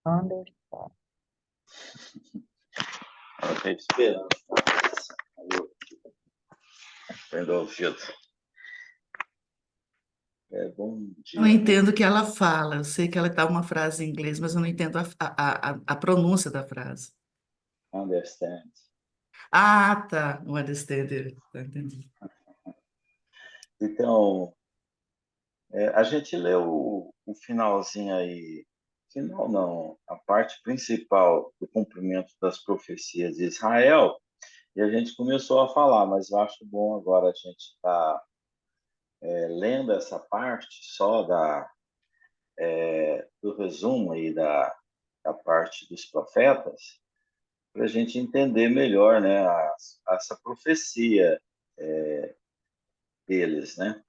Understand. Eu fiquei esperando. Prendo o ouvido. Bom Eu não dia. entendo o que ela fala. Eu sei que ela dá uma frase em inglês, mas eu não entendo a pronúncia da frase. Understand. Ah, tá. O understand. Tá, entendi. Então, a gente leu o finalzinho aí. Final não, a parte principal do cumprimento das profecias de Israel, e a gente começou a falar, mas eu acho bom agora a gente estar lendo essa parte só do resumo aí da parte dos profetas, para a gente entender melhor, né, essa profecia deles, né?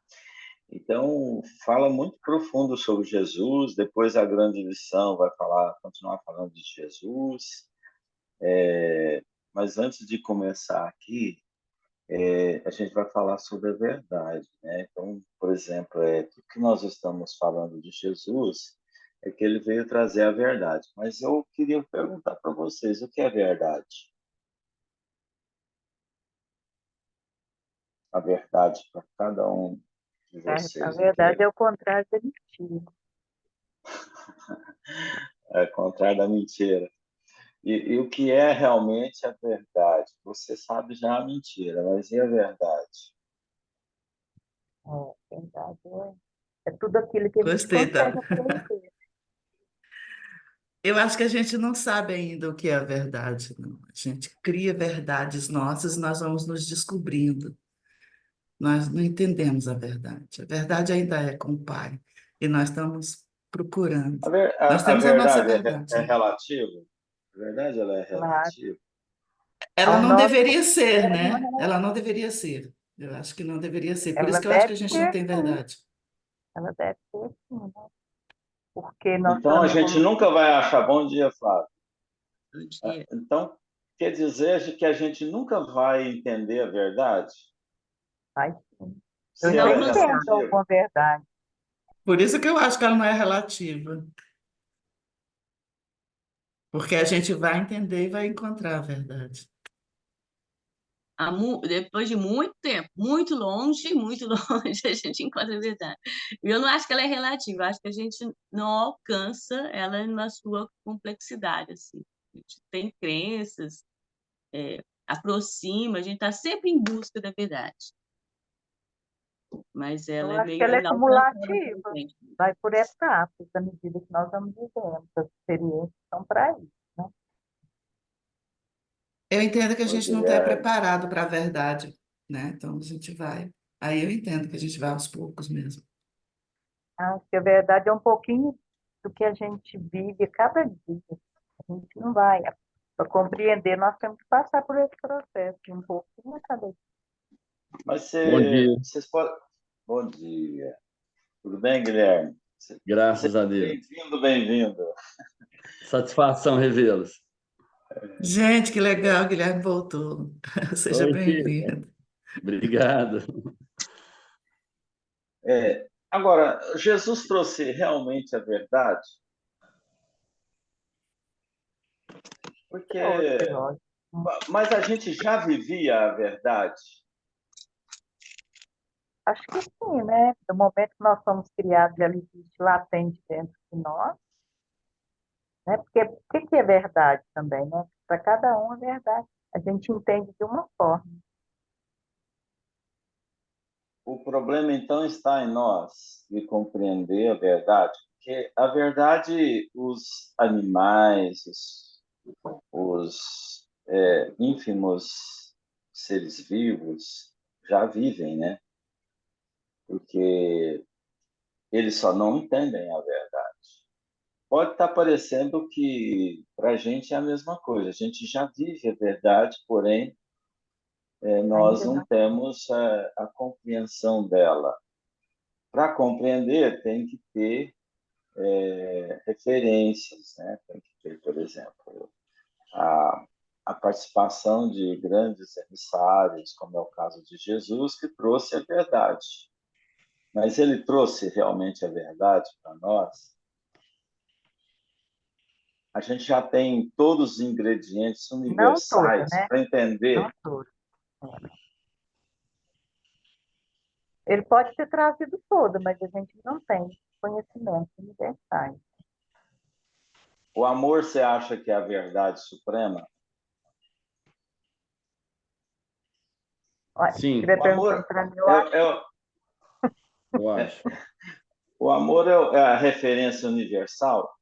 Então, fala muito profundo sobre Jesus, depois a grande lição vai continuar falando de Jesus, mas antes de começar aqui, a gente vai falar sobre a verdade, né? Então, por exemplo, tudo que nós estamos falando de Jesus é que ele veio trazer a verdade. Mas eu queria perguntar para vocês, o que é verdade? A verdade para cada um de A vocês, o que verdade é? é o contrário da mentira. É contrário da mentira. E o que é realmente a verdade? Você sabe já a mentira, mas e a verdade? A verdade é tudo aquilo que a gente Gostei, tá? consegue aprender. Eu acho que a gente não sabe ainda o que é a verdade, não. A gente cria verdades nossas e nós vamos nos descobrindo. Nós não entendemos a verdade. A verdade ainda é com o Pai. E nós estamos procurando. Nós A temos a nossa verdade verdade, é né? relativa? A verdade ela é Claro. relativa? Ela Ao não nosso deveria ser, é uma né? Ela relação. não deveria ser. Eu acho que não deveria ser. Por isso Ela que eu acho que deve a gente não ser tem sim. verdade. Ela deve ser sim, né? Porque nós Então a estamos gente evoluindo. nunca vai achar. Bom dia, Flávio. Bom dia. Então, quer dizer que a gente nunca vai entender a verdade? Ai, sim. Eu Se ainda ela é Não, não entendo sabe. relativa? alguma verdade. Por isso que eu acho que ela não é relativa. Porque a gente vai entender e vai encontrar a verdade. Depois de muito tempo, muito longe, a gente encontra a verdade. E eu não acho que ela é relativa, eu acho que a gente não alcança ela na sua complexidade, assim. A gente tem crenças, aproxima, a gente está sempre em busca da verdade, mas Eu ela é acho que meio ela é inalcançável pra cumulativa. gente. Vai por etapas, à medida que nós vamos vivendo. As experiências são para isso, né? Eu entendo que a Ô, gente não está Guilherme, preparado para a verdade, né? Então a gente vai. Aí eu entendo que a gente vai aos poucos mesmo. Acho que a verdade é um pouquinho do que a gente vive cada dia. A gente não vai. Para compreender, nós temos que passar por esse processo, um pouquinho a cada dia. mas Bom dia, vocês podem. Bom dia. Tudo bem, Guilherme? graças a Deus. Bem-vindo, bem-vindo. Satisfação revê-los. Gente, que legal, Guilherme voltou. Seja Oi, Chico. bem-vindo. Obrigado. Agora, Jesus trouxe realmente a verdade? Trouxe, Porque. lógico. Mas a gente já vivia a verdade? Acho que sim, né? Do momento que nós somos criados, ela existe latente dentro de nós, né? Porque o que é verdade também, né? Para cada um é verdade. A gente entende de uma forma. O problema, então, está em nós de compreender a verdade. Porque a verdade, os animais, os ínfimos seres vivos já vivem, né? Porque eles só não entendem a verdade. Pode estar parecendo que para a gente é a mesma coisa. A gente já vive a verdade, porém, nós Ainda não não. temos a compreensão dela. Para compreender, tem que ter referências, né? Tem que ter, por exemplo, a, a participação de grandes emissários, como é o caso de Jesus, que trouxe a verdade. Mas ele trouxe realmente a verdade para nós? a gente já tem todos os ingredientes Não toda, universais né? para entender. Não toda. Ele pode ter trazido toda, mas a gente não tem conhecimentos universais. O amor, você acha que é a verdade suprema? Olha, se Sim, estiver O perguntando amor para mim, eu acho é, é- eu acho. o amor é a referência universal?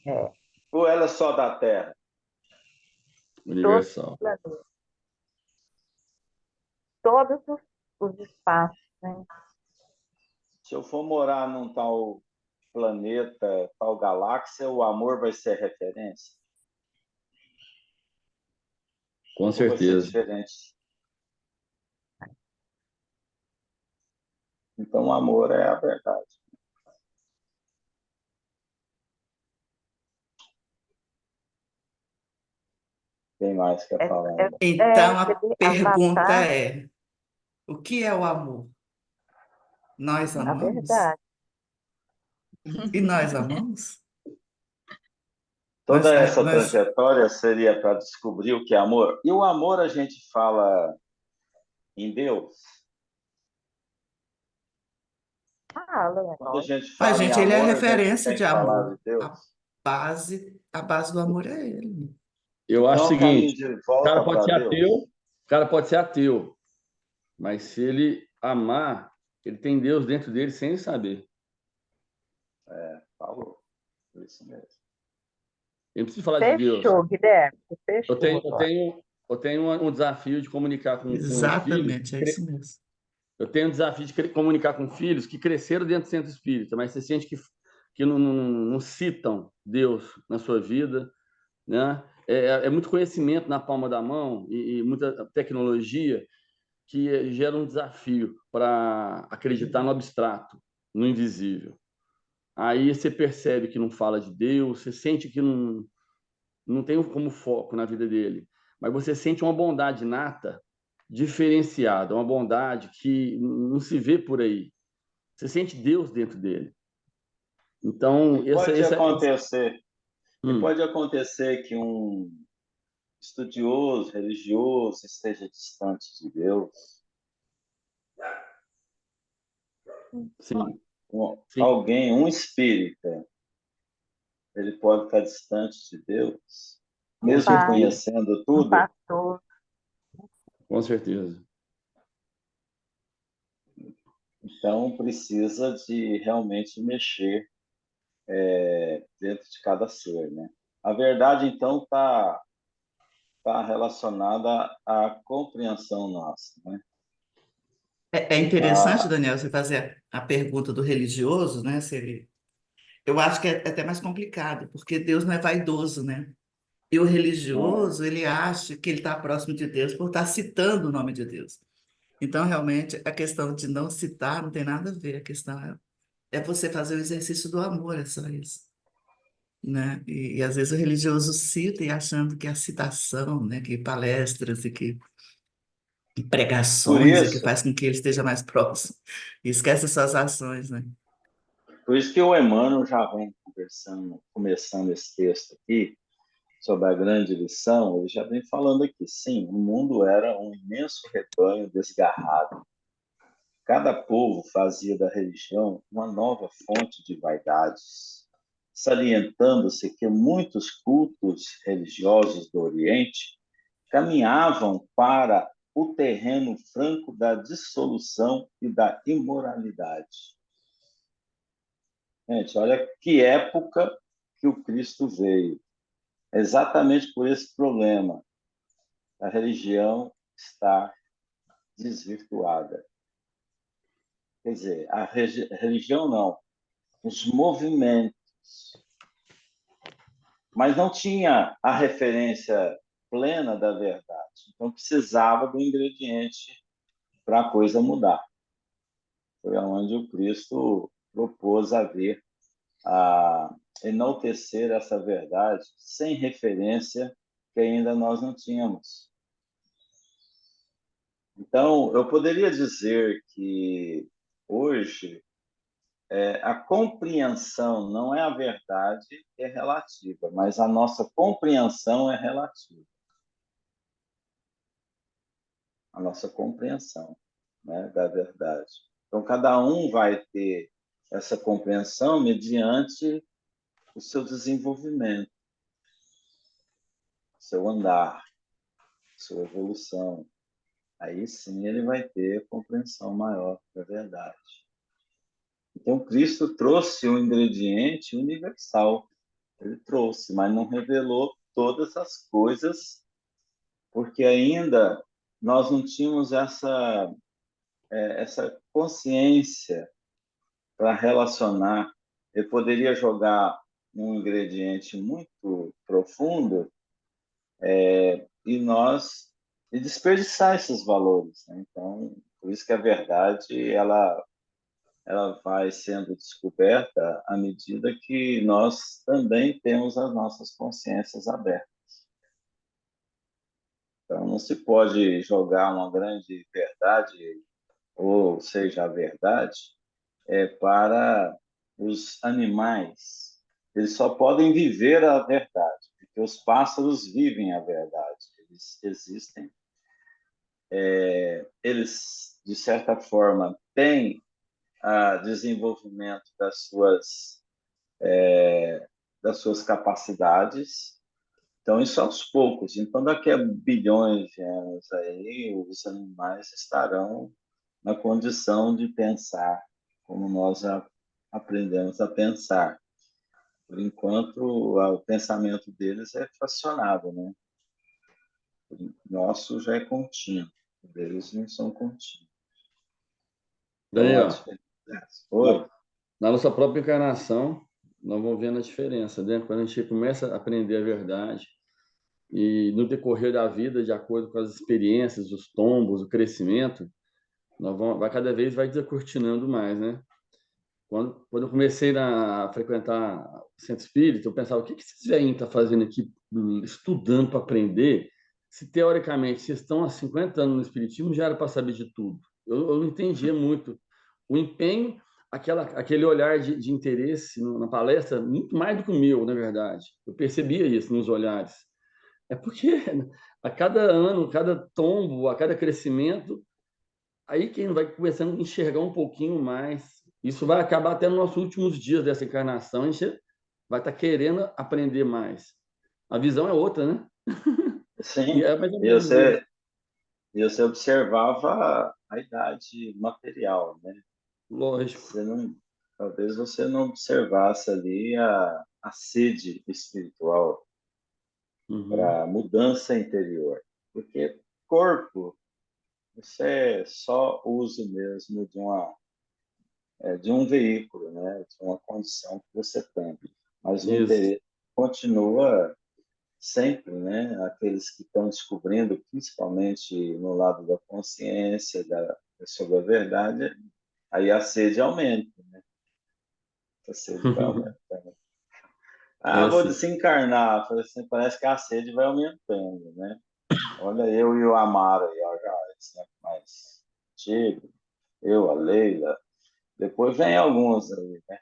que é Ou ela é só da Terra? todos os Universal. planetas, todos os espaços, né? Se eu for morar num tal planeta, tal galáxia, o amor vai ser referência? Com Ou vai ser certeza. diferente? Então, o amor é a verdade. Quem mais quer falar É, aí? Então, a aquele pergunta avatar, é: o que é o amor? Nós a amamos? verdade. E nós amamos? Toda essa Nós trajetória seria para descobrir o que é amor. E o amor a gente fala em Deus. Fala, é Quando a lógico. gente A fala em gente, ele é amor, a gente referência tem de que falar amor. de Deus. A base do amor é ele. Eu acho o Então, o caminho seguinte, de o cara volta pode para ser ateu, Deus. o cara pode ser ateu, mas se ele amar, ele tem Deus dentro dele sem saber. Falou. Isso mesmo. Eu não preciso falar de Deus. Fechou, Guilherme. Eu Fechou tenho, eu agora. tenho, eu tenho um desafio de comunicar com filhos. Exatamente, é isso mesmo. Eu tenho um desafio de comunicar com filhos que cresceram dentro do centro espírita, mas você sente que não citam Deus na sua vida, né? É muito conhecimento na palma da mão e muita tecnologia que gera um desafio para acreditar no abstrato, no invisível. Aí você percebe que não fala de Deus, você sente que não tem como foco na vida dele, mas você sente uma bondade inata, diferenciada, uma bondade que não se vê por aí. Você sente Deus dentro dele. Então, E pode essa acontecer, e hum, pode acontecer que um estudioso, religioso, esteja distante de Deus. sim, sim, Alguém, um espírita, ele pode estar distante de Deus, com mesmo Pai, certeza, conhecendo um tudo. pastor. com certeza. Então, precisa de realmente mexer dentro de cada ser, né? A verdade, então, tá relacionada à compreensão nossa, né? É interessante, Ah, Daniel, você fazer a pergunta do religioso, né? Se ele... Eu acho que é até mais complicado, porque Deus não é vaidoso, né? E o não é. religioso, ele acha que ele está próximo de Deus por estar citando o nome de Deus. Então, realmente, a questão de não citar não tem nada a ver. A questão é você fazer o exercício do amor, é só isso, né? E às vezes o religioso cita e achando que a citação, né? Que palestras e Por pregações é que isso, faz com que ele esteja mais próximo. E esquece suas ações, né? por isso que o Emmanuel já vem conversando, começando esse texto aqui, sobre a grande lição, ele já vem falando aqui, sim, o mundo era um imenso rebanho desgarrado. Cada povo fazia da religião uma nova fonte de vaidades, salientando-se que muitos cultos religiosos do Oriente caminhavam para o terreno franco da dissolução e da imoralidade. Gente, olha que época que o Cristo veio. Exatamente por esse problema. A religião está desvirtuada. Quer dizer, a religião não, os movimentos. Mas não tinha a referência plena da verdade. Então precisava do ingrediente para a coisa mudar. Foi onde o Cristo propôs a enaltecer essa verdade sem referência que ainda nós não tínhamos. Então, eu poderia dizer que hoje a compreensão não é a verdade, é relativa, mas a nossa compreensão é relativa. A nossa compreensão, né, da verdade. Então, cada um vai ter essa compreensão mediante o seu desenvolvimento, o seu andar, a sua evolução. Aí sim ele vai ter compreensão maior da verdade. Então, Cristo trouxe um ingrediente universal. Ele trouxe, mas não revelou todas as coisas, porque ainda nós não tínhamos essa consciência para relacionar. Ele poderia jogar um ingrediente muito profundo e desperdiçar esses valores, né? Então, por isso que a verdade ela vai sendo descoberta à medida que nós também temos as nossas consciências abertas. Então, não se pode jogar uma grande verdade, ou seja, a verdade, para os animais. Eles só podem viver a verdade, porque os pássaros vivem a verdade. Eles existem. Eles, de certa forma, têm desenvolvimento das suas capacidades. Então, isso aos poucos. Então, daqui a bilhões de anos aí, os animais estarão na condição de pensar como nós aprendemos a pensar. Por enquanto, o pensamento deles é fracionado, né? O nosso já é contínuo, o deles não são contínuos. Então, Daí, a ó, diferença é essa. Oi? na nossa própria encarnação, nós vamos vendo a diferença, né? Quando a gente começa a aprender a verdade e no decorrer da vida, de acordo com as experiências, os tombos, o crescimento, vai cada vez vai descortinando mais, né? Quando eu comecei a frequentar o centro espírita, eu pensava, o que esses velhinhos estão fazendo aqui, estudando para aprender, se teoricamente vocês estão há 50 anos no espiritismo, já era para saber de tudo. Eu não entendia muito o empenho, aquele olhar de interesse na palestra, muito mais do que o meu, na verdade. Eu percebia isso nos olhares. É porque a cada ano, cada tombo, a cada crescimento, aí quem vai começando a enxergar um pouquinho mais, isso vai acabar até nos nossos últimos dias dessa encarnação, a gente vai estar querendo aprender mais. A visão é outra, né? E Sim, é mais ou e menos isso. você observava a idade material, né? Lógico. Talvez você não observasse ali a sede espiritual Uhum. para mudança interior, porque corpo isso é só uso mesmo de um veículo, né? De uma condição que você tem, mas o Isso. interesse continua sempre, né? Aqueles que estão descobrindo, principalmente no lado da consciência, sobre a verdade, aí a sede aumenta, né? A sede vai aumentando. É Vou assim. desencarnar. Falei assim, parece que a sede vai aumentando, né? Olha, eu e o Amaro aí, ó, já esse tempo mais antigo, eu, a Leila, depois vem alguns aí, né?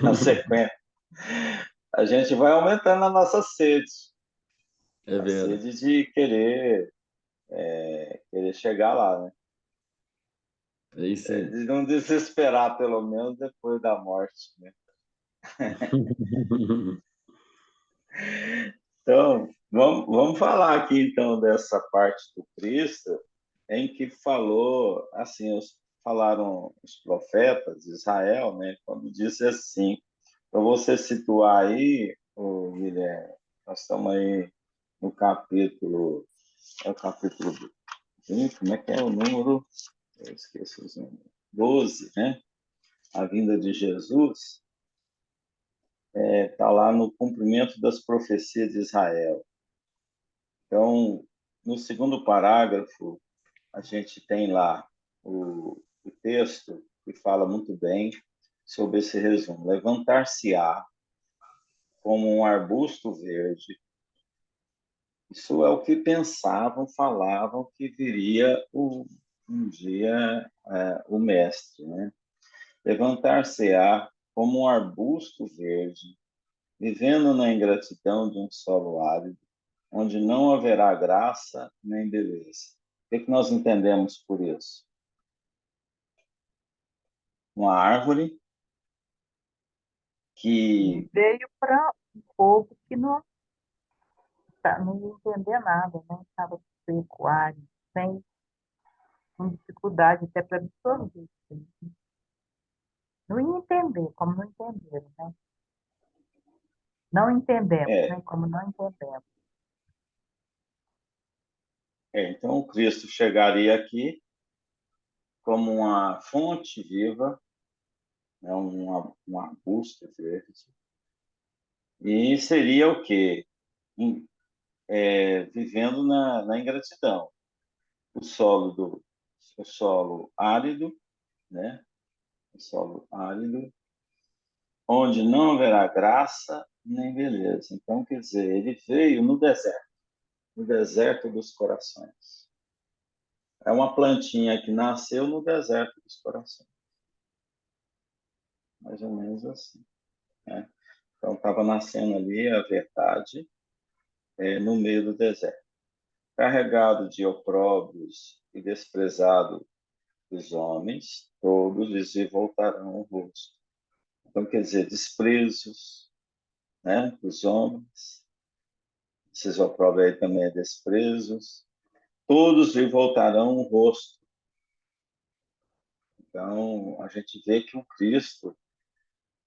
Na sequência. A gente vai aumentando a nossa sede, É a verdade. sede de querer chegar lá, né? É isso aí. De não desesperar, pelo menos, depois da morte, né? Então, vamos falar aqui, então, dessa parte do Cristo, em que falou, assim, falaram os profetas de Israel, né? Quando disse assim, para você situar aí, Guilherme, nós estamos aí no capítulo, é o capítulo 20, como é que é o número? Eu esqueci os números. 12, né? A vinda de Jesus, está lá no cumprimento das profecias de Israel. Então, no segundo parágrafo, a gente tem lá o texto que fala muito bem sobre esse resumo. Levantar-se-á como um arbusto verde. Isso é o que pensavam, falavam que viria um dia o mestre, né? levantar-se-á como um arbusto verde, vivendo na ingratidão de um solo árido, onde não haverá graça nem beleza. O que nós entendemos por isso? Uma árvore Ele que veio para um povo que não ia entender nada, né? Estava seco, árido, sem com dificuldade até para absorver. Não ia entender, como não entenderam, né? Não entendemos, é, né? Como não entendemos. então o Cristo chegaria aqui como uma fonte viva, né, um arbusto verde, e seria o quê? Vivendo na ingratidão. O solo árido, né? O solo árido, onde não haverá graça nem beleza. Então, quer dizer, ele veio no deserto dos corações. É uma plantinha que nasceu no deserto dos corações. Mais ou menos assim. Né? Então, estava nascendo ali a verdade no meio do deserto. Carregado de opróbrios e desprezado dos homens, todos lhes voltarão o rosto. Então, quer dizer, desprezos, né, dos homens, esses opróbrios aí também é desprezos, todos lhe voltarão o rosto. Então, a gente vê que o Cristo,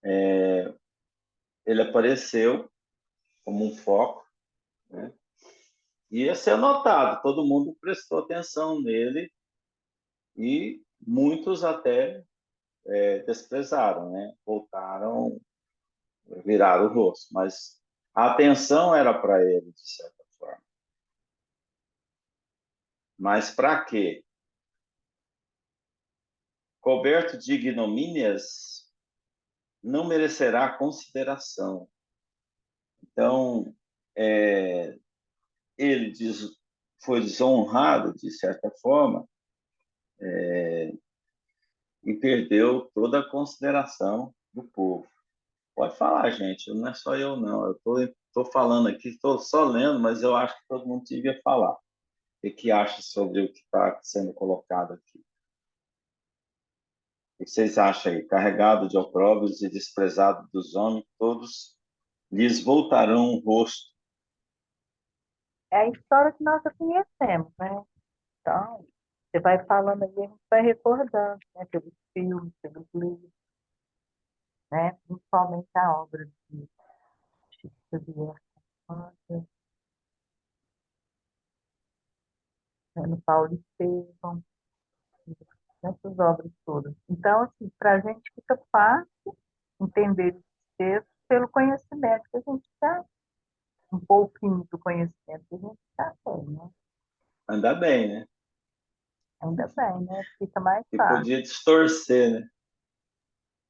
ele apareceu como um foco, né? E ia ser notado, todo mundo prestou atenção nele e muitos até desprezaram, né? Voltaram, viraram o rosto, mas a atenção era para ele, de certa forma. Mas para quê? Coberto de ignomínias, não merecerá consideração. Então, ele foi desonrado, de certa forma, e perdeu toda a consideração do povo. Pode falar, gente, não é só eu, não. Eu estou falando aqui, estou só lendo, mas eu acho que todo mundo devia falar. O que acha sobre o que está sendo colocado aqui? O que vocês acham aí? Carregado de opróbrios e desprezado dos homens, todos lhes voltarão o rosto. É a história que nós já conhecemos, né? Então, você vai falando aí, a gente vai recordando, né? Pelos filmes, pelos livros, né? Principalmente a obra de Chico Xavier, né? No Paulo Estevam, nessas obras todas. Então, assim, para a gente fica fácil entender os textos pelo conhecimento que a gente já, um pouquinho do conhecimento que a gente já tem, né? Ainda bem, né? Ainda bem, né? Fica mais Que fácil. podia distorcer, né?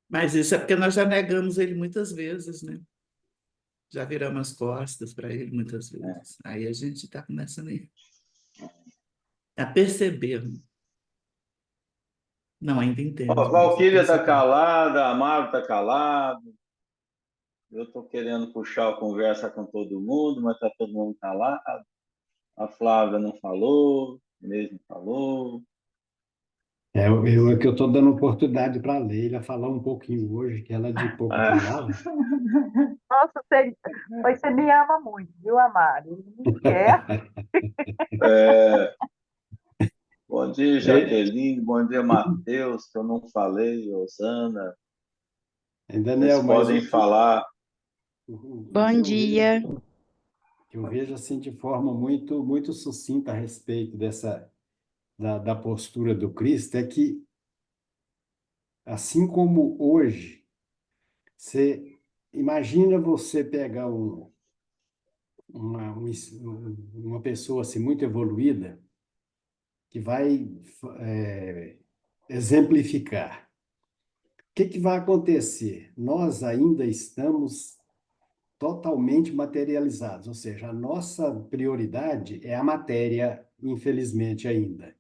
Mas isso é porque nós já negamos ele muitas vezes, né? Já viramos as costas para ele muitas vezes. Aí a gente está começando a perceber. Não, ainda Ó, entende, mas a Valquíria está perceber. calada, Amaro está calado. Eu estou querendo puxar a conversa com todo mundo, mas está todo mundo calado. A Flávia não falou, Inês não falou. É que eu estou dando oportunidade para a Leila falar um pouquinho hoje, que ela é de pouca palavra. Nossa, você me ama muito, viu, Amaro? Ele me quer. É, bom dia, É, Jaqueline. Bom dia, Matheus, que eu não falei, Rosana. Vocês Daniel, mas podem falar. o Bom que eu dia. vejo, assim de forma muito, muito sucinta a respeito da postura do Cristo é que, assim como hoje, você imagina você pegar uma pessoa assim, muito evoluída que vai exemplificar. O que vai acontecer? Nós ainda estamos totalmente materializados, ou seja, a nossa prioridade é a matéria, infelizmente ainda.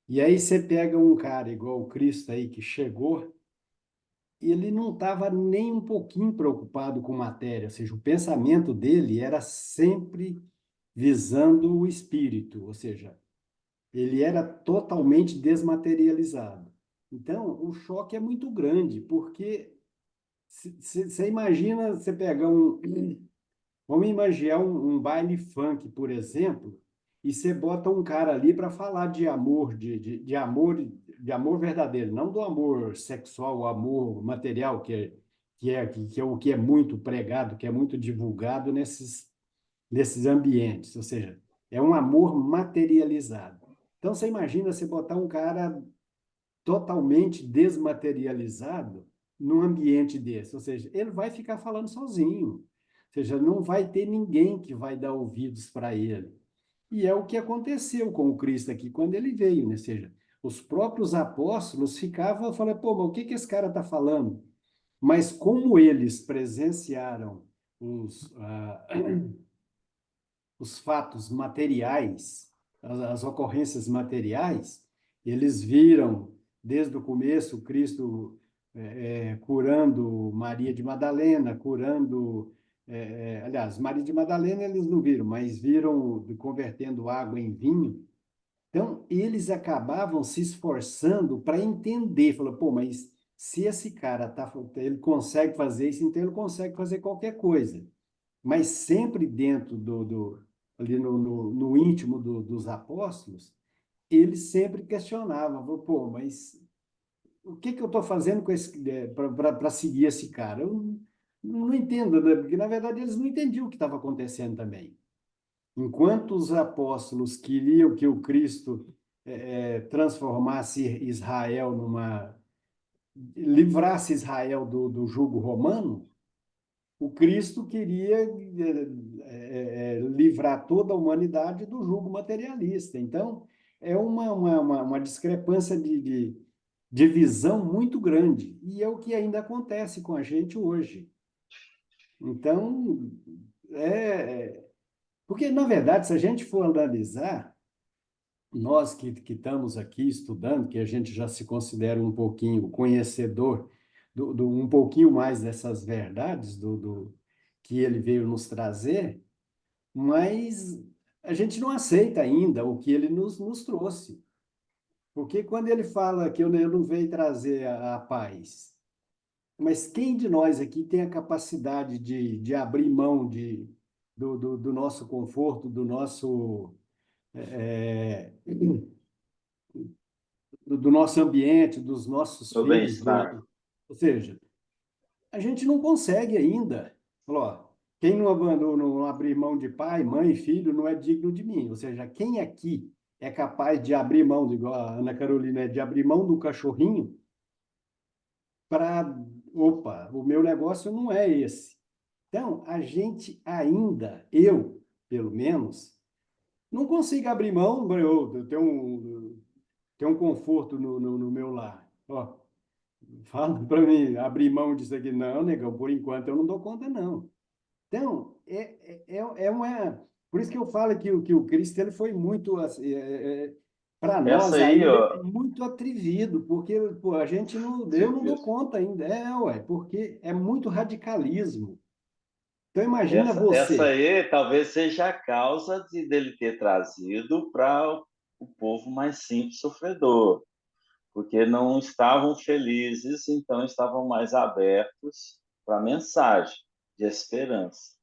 E aí você pega um cara igual o Cristo aí que chegou ele não estava nem um pouquinho preocupado com matéria, ou seja, o pensamento dele era sempre visando o espírito, ou seja, ele era totalmente desmaterializado. Então, o choque é muito grande, porque você imagina você pegar vamos imaginar um baile funk, por exemplo, e você bota um cara ali para falar de amor, de amor verdadeiro, não do amor sexual, o amor material, que é o que é muito pregado, que é muito divulgado nesses ambientes, ou seja, é um amor materializado. Então, você imagina você botar um cara totalmente desmaterializado num ambiente desse, ou seja, ele vai ficar falando sozinho, ou seja, não vai ter ninguém que vai dar ouvidos para ele. E é o que aconteceu com o Cristo aqui quando ele veio, né? Ou seja, os próprios apóstolos ficavam falando, pô, mas o que que esse cara está falando? Mas como eles presenciaram os fatos materiais, as ocorrências materiais, eles viram desde o começo Cristo curando Maria de Madalena, aliás, Maria de Madalena eles não viram, mas viram convertendo água em vinho. Então, eles acabavam se esforçando para entender, falou, pô, mas se esse cara ele consegue fazer isso, então ele consegue fazer qualquer coisa, mas sempre dentro ali no íntimo dos apóstolos, eles sempre questionavam, pô, mas o que que eu estou fazendo com esse para seguir esse cara? Eu não entendo, né? Porque na verdade eles não entendiam o que estava acontecendo também. Enquanto os apóstolos queriam que o Cristo transformasse Israel livrasse Israel do jugo romano, o Cristo queria livrar toda a humanidade do jugo materialista. Então, é uma discrepância de visão muito grande. E é o que ainda acontece com a gente hoje. Então, porque, na verdade, se a gente for analisar, nós que estamos aqui estudando, que a gente já se considera um pouquinho conhecedor, um pouquinho mais dessas verdades que ele veio nos trazer, mas a gente não aceita ainda o que ele nos trouxe. Porque quando ele fala que eu não veio trazer a paz, mas quem de nós aqui tem a capacidade de abrir mão do nosso conforto, é, do nosso ambiente, dos nossos Meu filhos, bem-estar. ou seja, a gente não consegue ainda. Falou, ó, quem não abrir mão de pai, mãe, filho, não é digno de mim. Ou seja, quem aqui é capaz de abrir mão, igual a Ana Carolina, de abrir mão do cachorrinho para, opa, o meu negócio não é esse. Então, a gente ainda, eu, pelo menos, não consigo abrir mão, eu tenho um conforto no meu lar. Ó, fala para mim abrir mão disso aqui. Não, negão, por enquanto eu não dou conta, não. Então, é uma. Por isso que eu falo que o Cristo ele foi muito. Para Essa nós aí, ainda ó, é muito atrevido, porque pô, a gente não. Eu não dou Silvio, conta ainda. Ué, porque é muito radicalismo. Então, imagina essa você. aí talvez seja a causa dele ter trazido para o povo mais simples, sofredor, porque não estavam felizes, então estavam mais abertos para a mensagem de esperança.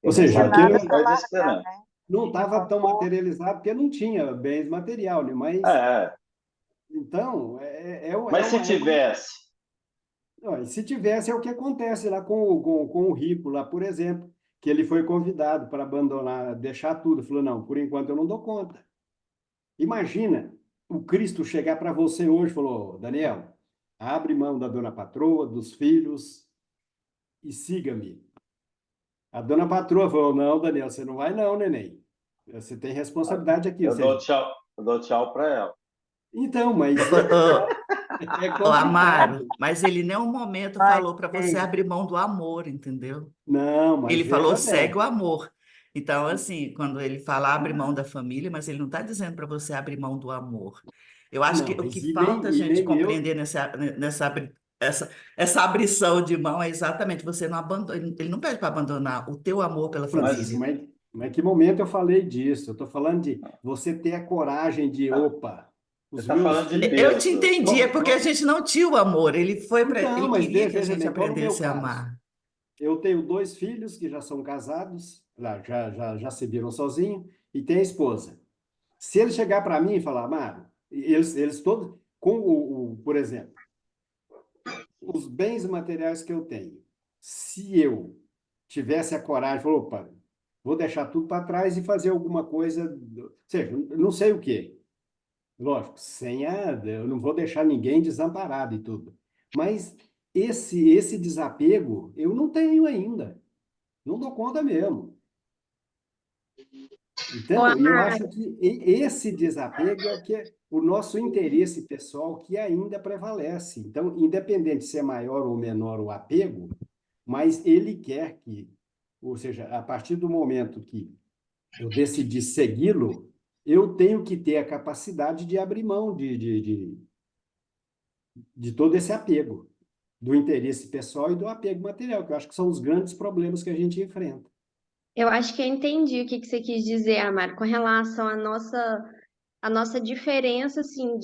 Ou A seja, porque mensagem Ensinado de a fé e de largar, esperança. né? não De estava tão conforto. materializado, porque não tinha bens material, né? Mas, É, então, mas se tivesse, Não, se tivesse, é o que acontece lá com o rico, lá, por exemplo, que ele foi convidado para abandonar, deixar tudo. Falou, não, por enquanto eu não dou conta. Imagina o Cristo chegar para você hoje e falou, Daniel, abre mão da dona patroa, dos filhos e siga-me. A dona patroa falou, não, Daniel, você não vai não, neném. Você tem responsabilidade aqui, ou seja, eu dou tchau para ela. então, mas é Ô, Amaro, complicado. mas ele em nenhum momento Ai, falou para você sei. abrir mão do amor, entendeu? Não, mas Ele falou veja segue o bem. amor. Então, assim, quando ele fala abre mão da família, mas ele não está dizendo para você abrir mão do amor. Eu acho que Não, o que mas falta a e gente nem eu. compreender nessa essa abrição de mão é exatamente, você não abandona, ele não pede para abandonar o teu amor pela Mas, família. Mas que momento eu falei disso? Eu estou falando de você ter a coragem de, opa, você os está meus falando de filhos. Eu te Deus. entendi, é porque a gente não tinha o amor, Então, ele mas queria que a veja gente bem, qual o meu aprendesse a caso? amar. Eu tenho 2 filhos que já são casados, já se viram sozinhos, e tem a esposa. Se ele chegar para mim e falar, Mário, eles todos, por exemplo, os bens materiais que eu tenho, se eu tivesse a coragem, falou, opa, vou deixar tudo para trás e fazer alguma coisa, seja, não sei o quê. Lógico, eu não vou deixar ninguém desamparado e tudo. Mas esse desapego eu não tenho ainda. Não dou conta mesmo. Ô, Entendeu? E eu Amar, acho que esse desapego é o que é o nosso interesse pessoal que ainda prevalece. Então, independente se é maior ou menor o apego, mas ele quer que, ou seja, a partir do momento que eu decidi segui-lo, eu tenho que ter a capacidade de abrir mão de todo esse apego, do interesse pessoal e do apego material, que eu acho que são os grandes problemas que a gente enfrenta. eu acho que eu entendi o que que você quis dizer, Amar, com relação à nossa diferença, assim,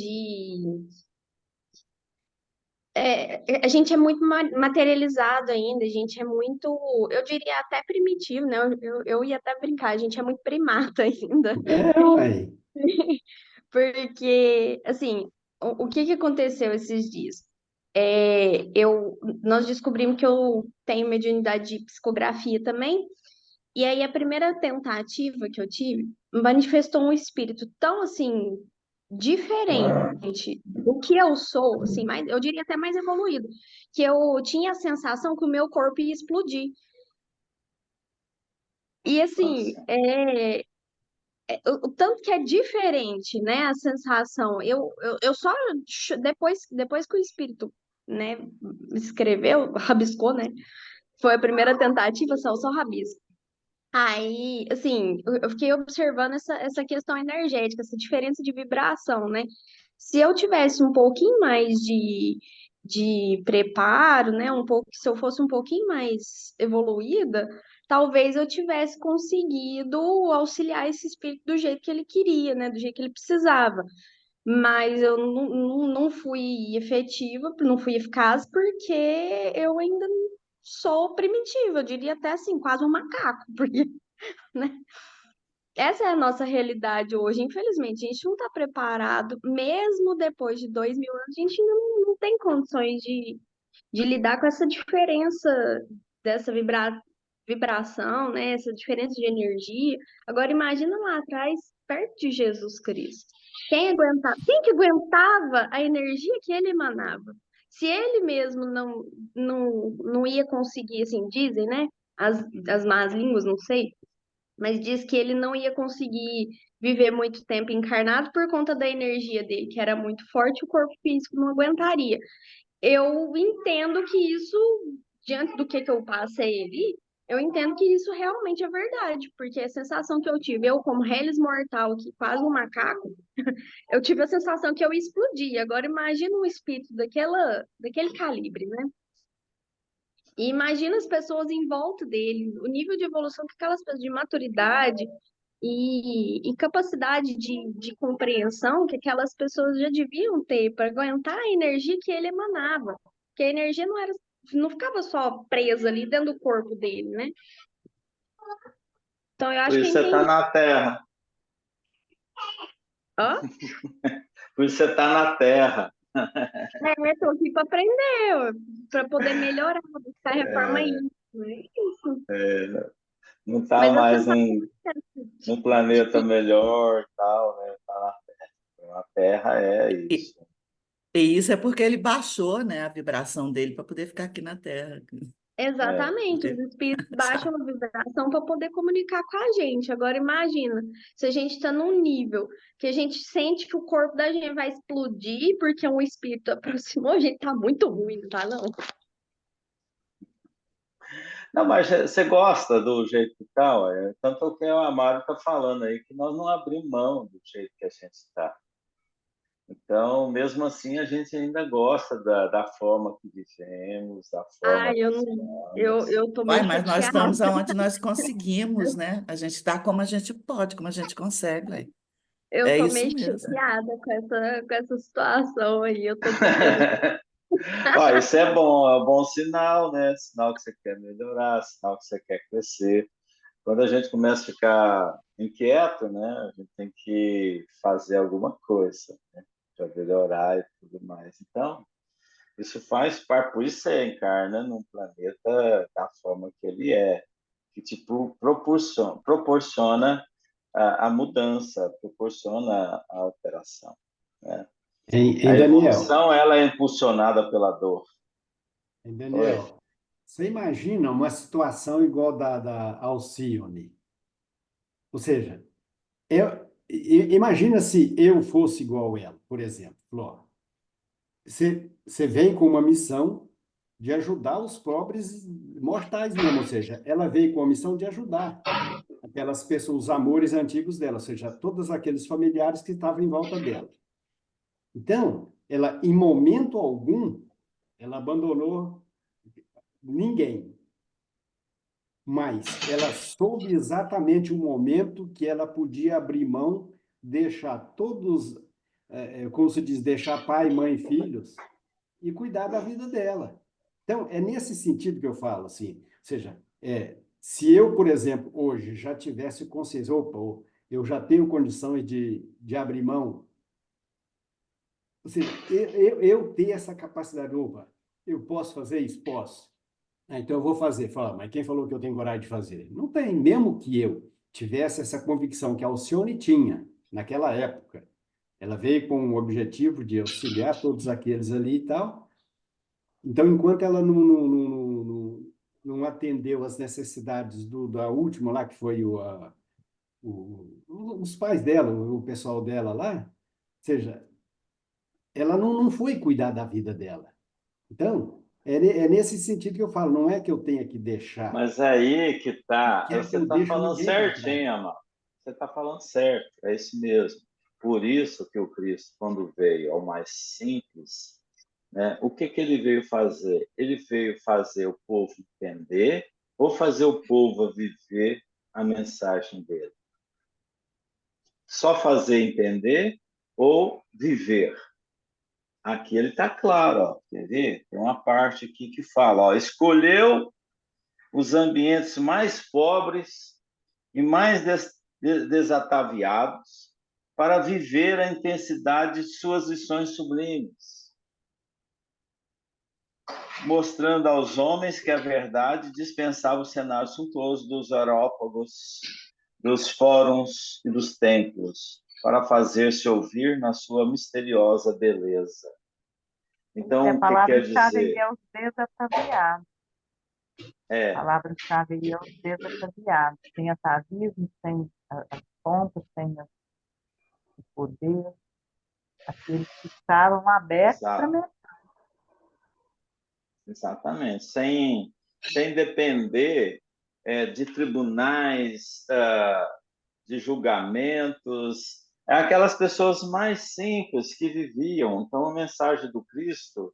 a gente é muito materializado ainda, a gente é muito, eu diria até primitivo, né? Eu ia até brincar, a gente é muito primata ainda. É, ué. Porque, assim, o que que aconteceu esses dias? Nós descobrimos que eu tenho mediunidade de psicografia também, e aí a primeira tentativa que eu tive manifestou um espírito tão, assim, diferente do que eu sou, assim, mais, eu diria até mais evoluído, que eu tinha a sensação que o meu corpo ia explodir. E, assim, Nossa. o tanto que é diferente, né, a sensação. Eu só depois que o espírito, né, escreveu, rabiscou, né, foi a primeira tentativa, só rabisco. Aí, assim, eu fiquei observando essa questão energética, essa diferença de vibração, né? Se eu tivesse um pouquinho mais de preparo, né? Se eu fosse um pouquinho mais evoluída, talvez eu tivesse conseguido auxiliar esse espírito do jeito que ele queria, né? Do jeito que ele precisava. Mas eu não fui efetiva, não fui eficaz, porque eu ainda sou primitiva, eu diria até assim, quase um macaco, porque, né? Essa é a nossa realidade hoje. Infelizmente, a gente não está preparado, mesmo depois de 2.000 anos, a gente ainda não tem condições de lidar com essa diferença dessa vibração, né? Essa diferença de energia. Agora, imagina lá atrás, perto de Jesus Cristo. Quem que aguentava a energia que ele emanava? Se ele mesmo não ia conseguir, assim, dizem, né? As más línguas, não sei, mas diz que ele não ia conseguir viver muito tempo encarnado por conta da energia dele, que era muito forte, o corpo físico não aguentaria. Eu entendo que isso, diante do que eu passei ali, eu entendo que isso realmente é verdade, porque a sensação que eu tive, eu como Hellis mortal, que quase um macaco, eu tive a sensação que eu explodi. Agora imagina um espírito daquele calibre, né? E imagina as pessoas em volta dele, o nível de evolução que aquelas pessoas de maturidade e capacidade de compreensão que aquelas pessoas já deviam ter para aguentar a energia que ele emanava. Porque a energia não ficava só presa ali dentro do corpo dele, né? Então eu Por acho que isso você está entendi. na Terra. Ó, Por isso você está na Terra. tô aqui para aprender, para poder melhorar, buscar reforma isso, né? Isso. Não está Mas a mais sensação num planeta melhor, tal, né? Tá na Terra. A Terra é E, isso. e isso é porque ele baixou, né, a vibração dele para poder ficar aqui na Terra. É. exatamente, os espíritos baixam a vibração para poder comunicar com a gente. Agora imagina, se a gente está num nível que a gente sente que o corpo da gente vai explodir porque um espírito aproximou, a gente tá muito ruim, não tá não? Não, mas você gosta do jeito que está, tanto que o Amaro está falando aí que nós não abrimos mão do jeito que a gente está. Então, mesmo assim, a gente ainda gosta da forma que vivemos, da forma Ai, que eu não, falamos. eu tô Uai, meio mas nós chateada. estamos aonde nós conseguimos, né? A gente está como a gente pode, como a gente consegue, ué. Eu É tô isso meio mesmo. chateada com essa situação aí. Eu tô tentando. Ó, isso é um bom sinal, né? Sinal que você quer melhorar, sinal que você quer crescer. Quando a gente começa a ficar inquieto, né? A gente tem que fazer alguma coisa, né? Para melhorar e tudo mais. Então, isso faz parte, por isso você encarna num planeta da forma que ele é, que tipo proporciona a mudança, proporciona a alteração, né? Em A Daniel, evolução ela é impulsionada pela dor. em Oi? Daniel, você imagina uma situação igual da Alcione? Ou seja, imagina se eu fosse igual a ela, por exemplo. Falou, ó, você vem com uma missão de ajudar os pobres mortais mesmo, ou seja, ela veio com a missão de ajudar aquelas pessoas, os amores antigos dela, ou seja, todos aqueles familiares que estavam em volta dela. Então, ela, em momento algum, ela abandonou ninguém, mas ela soube exatamente o momento que ela podia abrir mão, deixar todos, como se diz, deixar pai, mãe, filhos e cuidar da vida dela. Então, é nesse sentido que eu falo, assim, ou seja, se eu, por exemplo, hoje já tivesse consciência, opa, eu já tenho condições de abrir mão, ou seja, eu ter essa capacidade, opa, eu posso fazer isso? Posso. Ah, então eu vou fazer. Fala, mas quem falou que eu tenho coragem de fazer? Não tem, mesmo que eu tivesse essa convicção que a Alcione tinha naquela época. Ela veio com o objetivo de auxiliar todos aqueles ali e tal. Então, enquanto ela não atendeu as necessidades da última lá, que foi os pais dela, o pessoal dela lá, ou seja, ela não foi cuidar da vida dela. Então, é nesse sentido que eu falo, não é que eu tenha que deixar, Mas aí que tá, quer que você eu está deixe falando ninguém para trás. certinho, amado. Você está falando certo, é isso mesmo. Por isso que o Cristo, quando veio ao mais simples, né, o que que ele veio fazer? Ele veio fazer o povo entender ou fazer o povo viver a mensagem dele? Só fazer entender ou viver? Aqui ele está claro, ó. Quer ver? Tem uma parte aqui que fala, ó, escolheu os ambientes mais pobres e mais desataviados para viver a intensidade de suas lições sublimes, mostrando aos homens que a verdade dispensava o cenário suntuoso dos aerópagos, dos fóruns e dos templos, para fazer-se ouvir na sua misteriosa beleza. A Então, o que quer palavra-chave aí dizer? é os desataviados. A É, palavra-chave aí é os desataviados. Sem atavismo, sem as pompas, sem o poder. Aqueles que estavam abertos para exato, exatamente. Sem depender de tribunais, de julgamentos, é aquelas pessoas mais simples que viviam. Então, a mensagem do Cristo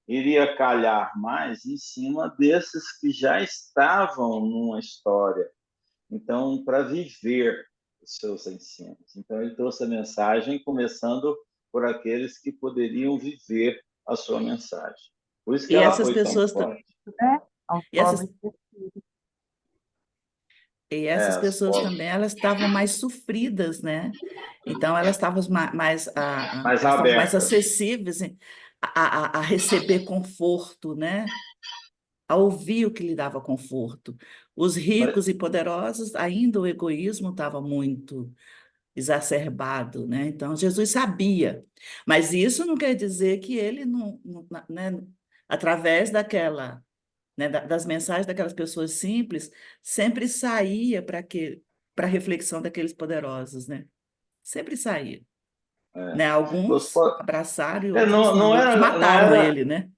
iria calhar mais em cima desses que já estavam numa história. Então, para viver os seus ensinos. Então, ele trouxe a mensagem começando por aqueles que poderiam viver a sua mensagem. Por isso que E ela essas foi tão pessoas, forte. né? Aos e essas, pobres de espírito. e essas Os pessoas povos também, elas estavam mais sofridas, né? Então, elas estavam mais, mais elas estavam mais abertas. acessíveis a receber conforto, né? A ouvir o que lhe dava conforto. Os Mas, ricos e poderosos, ainda o egoísmo estava muito exacerbado, né? Então, Jesus sabia. Mas isso não quer dizer que ele né, através daquela, né, das mensagens daquelas pessoas simples, sempre saía para a reflexão daqueles poderosos, né? Sempre saía, é, né? os, Alguns abraçaram e outros não, não. Outros não mataram era, ele, né?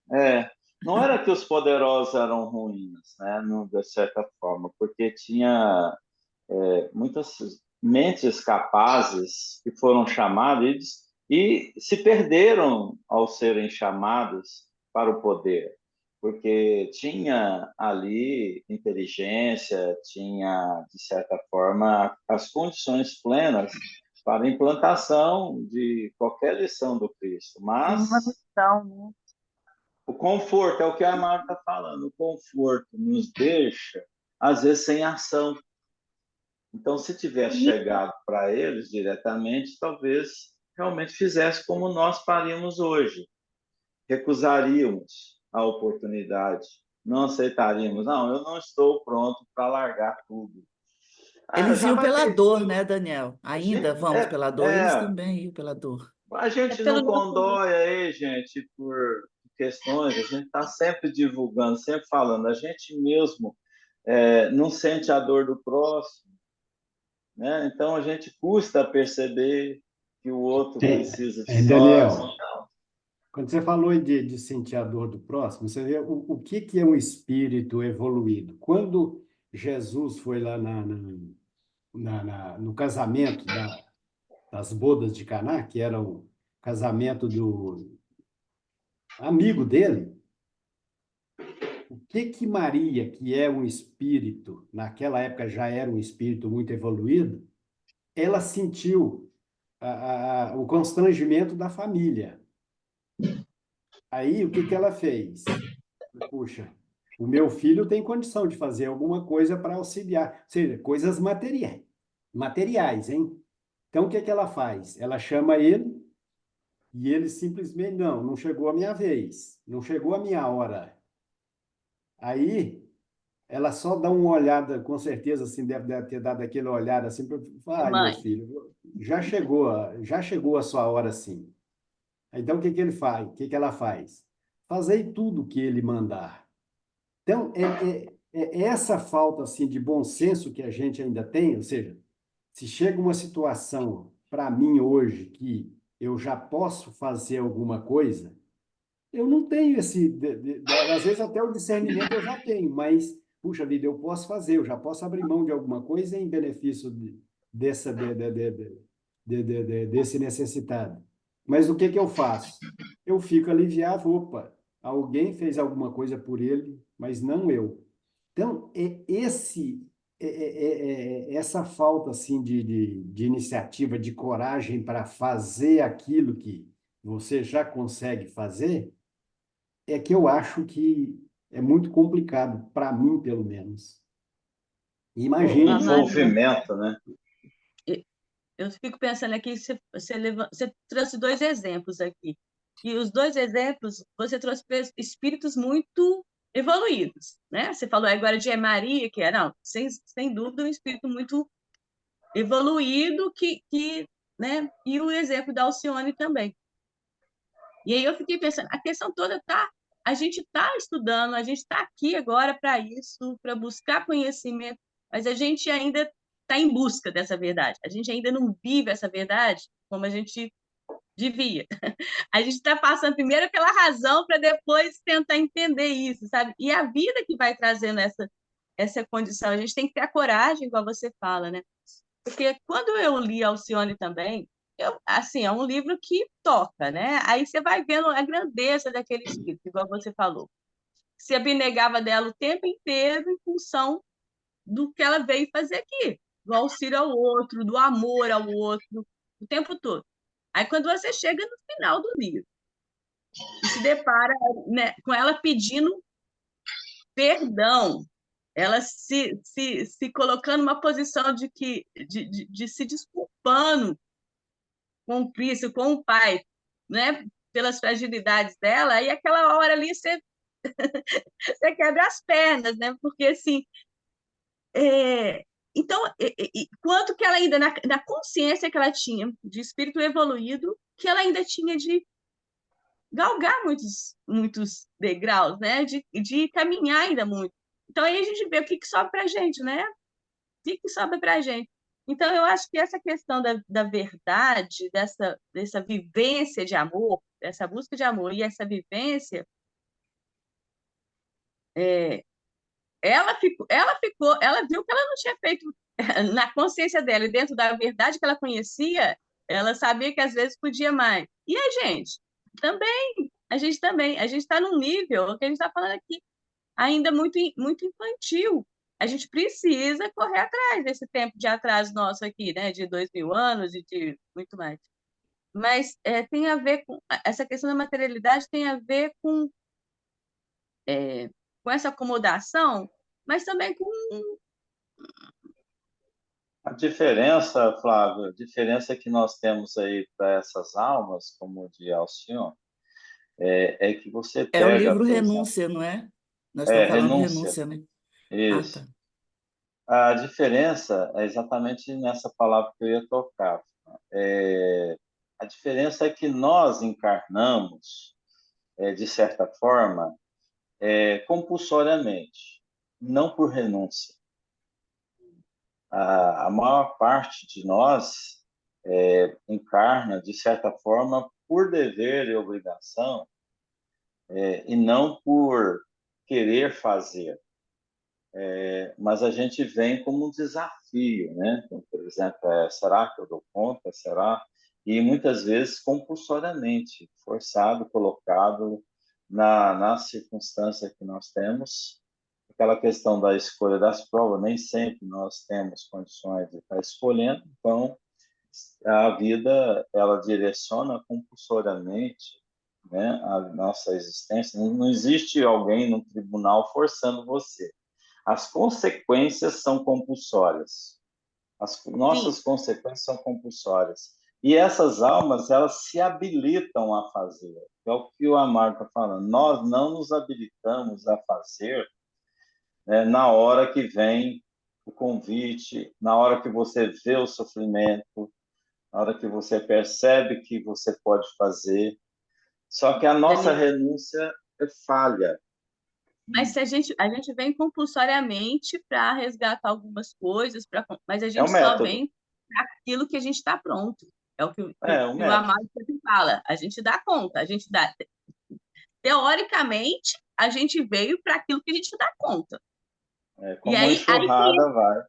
não era que os poderosos eram ruins, né? De certa forma, porque tinha muitas mentes capazes que foram chamadas e se perderam ao serem chamados para o poder, porque tinha ali inteligência, tinha, de certa forma, as condições plenas para a implantação de qualquer lição do Cristo. Tinha uma Mas missão, né? o conforto, é o que a Marta está falando, o conforto nos deixa, às vezes, sem ação. Então, se tivesse E chegado para eles diretamente, talvez realmente fizesse como nós faríamos hoje. Recusaríamos a oportunidade, não aceitaríamos. Não, eu não estou pronto para largar tudo. Ah, Eles já iam vai pela perder. dor, né, Daniel? Ainda vamos pela dor, eles também iam pela dor. A é gente pelo não nosso. condói aí, gente, por questões, a gente está sempre divulgando, sempre falando, a gente mesmo não sente a dor do próximo, né? Então a gente custa perceber que o outro precisa de nós. Daniel, quando você falou aí de sentir a dor do próximo, você vê que é um espírito evoluído. Quando Jesus foi lá no casamento das bodas de Caná, que era o casamento do amigo dele, o que Maria, que é um espírito, naquela época já era um espírito muito evoluído, ela sentiu o constrangimento da família. Aí, o que ela fez? Puxa, o meu filho tem condição de fazer alguma coisa para auxiliar, ou seja, coisas materiais, hein? Então, o que ela faz? Ela chama ele e ele simplesmente, não chegou a minha vez, não chegou a minha hora. Aí, ela só dá uma olhada, com certeza, assim, deve ter dado aquele olhar assim, para falar, ai, meu Mãe, filho, já chegou a sua hora, sim. Então, o que ele faz? O que ela faz? Fazei tudo o que ele mandar. Então, é essa falta assim, de bom senso que a gente ainda tem, ou seja, se chega uma situação para mim hoje que eu já posso fazer alguma coisa, eu não tenho às vezes até o discernimento eu já tenho, mas, puxa vida, eu posso fazer, eu já posso abrir mão de alguma coisa em benefício dessa, desse necessitado. Mas o que eu faço? Eu fico aliviado, opa, alguém fez alguma coisa por ele, mas não eu. Então, essa falta assim de iniciativa, de coragem para fazer aquilo que você já consegue fazer, é que eu acho que é muito complicado, para mim, pelo menos. O Imagino que Amado, seja. envolvimento, né? eu fico pensando aqui, você trouxe dois exemplos aqui. E os dois exemplos, você trouxe espíritos muito evoluídos, né? Você falou agora de Maria, que é, não, sem dúvida, um espírito muito evoluído, né? E o exemplo da Alcione também. E aí eu fiquei pensando, a questão toda a gente está estudando, a gente está aqui agora para isso, para buscar conhecimento, mas a gente ainda está em busca dessa verdade. A gente ainda não vive essa verdade como a gente devia. A gente está passando primeiro pela razão para depois tentar entender isso, sabe? E a vida que vai trazendo essa condição, a gente tem que ter a coragem, igual você fala, né? Porque quando eu li Alcione também, assim, é um livro que toca, né? Aí você vai vendo a grandeza daquele espírito, igual você falou. Se abnegava dela o tempo inteiro em função do que ela veio fazer aqui, do auxílio ao outro, do amor ao outro, o tempo todo. Aí quando você chega no final do livro e se depara, né, com ela pedindo perdão, ela se colocando numa posição de se desculpando com o Cristo, com o Pai, né? Pelas fragilidades dela, e aquela hora ali você quebra as pernas, né? Porque assim, então, quanto que ela ainda, na consciência que ela tinha de espírito evoluído, que ela ainda tinha de galgar muitos degraus, né? De caminhar ainda muito. Então, aí a gente vê o que sobra para a gente, né? O que sobra para a gente. Então, eu acho que essa questão da verdade, dessa vivência de amor, dessa busca de amor e essa vivência, ela viu que ela não tinha feito na consciência dela e dentro da verdade que ela conhecia, ela sabia que às vezes podia mais. E a gente também, a gente está num nível, o que a gente está falando aqui, ainda muito infantil. A gente precisa correr atrás desse tempo de atraso nosso aqui, né, de 2000 anos e de muito mais. Mas tem a ver com essa questão da materialidade, tem a ver com essa acomodação, mas também com A diferença, Flávio, a diferença que nós temos aí para essas almas, como de Alcione, é que você É o pega, livro por exemplo, Renúncia, não é? Nós estamos falando renúncia, renúncia, né? Ah, isso. tá. A diferença é exatamente nessa palavra que eu ia tocar. A diferença é que nós encarnamos, de certa forma, compulsoriamente, não por renúncia. A maior parte de nós encarna, de certa forma, por dever e obrigação, e não por querer fazer. Mas a gente vem como um desafio, né? Então, por exemplo, será que eu dou conta? Será? E muitas vezes compulsoriamente, forçado, colocado na circunstância que nós temos. Aquela questão da escolha das provas, nem sempre nós temos condições de estar escolhendo, então a vida ela direciona compulsoriamente, né, a nossa existência. Não existe alguém no tribunal forçando você. As consequências são compulsórias. As sim, nossas consequências são compulsórias. E essas almas, elas se habilitam a fazer. É o que o Amaro está falando. Nós não nos habilitamos a fazer, né, na hora que vem o convite, na hora que você vê o sofrimento, na hora que você percebe que você pode fazer. Só que a nossa Daniel. renúncia é falha. Mas se a gente vem compulsoriamente para resgatar algumas coisas, mas a É o gente só método. vem para aquilo que a gente está pronto. É o que, É o que o método. Amado sempre fala. A gente dá conta, a gente dá. Teoricamente, a gente veio para aquilo que a gente dá conta. E Como uma enxurrada vai.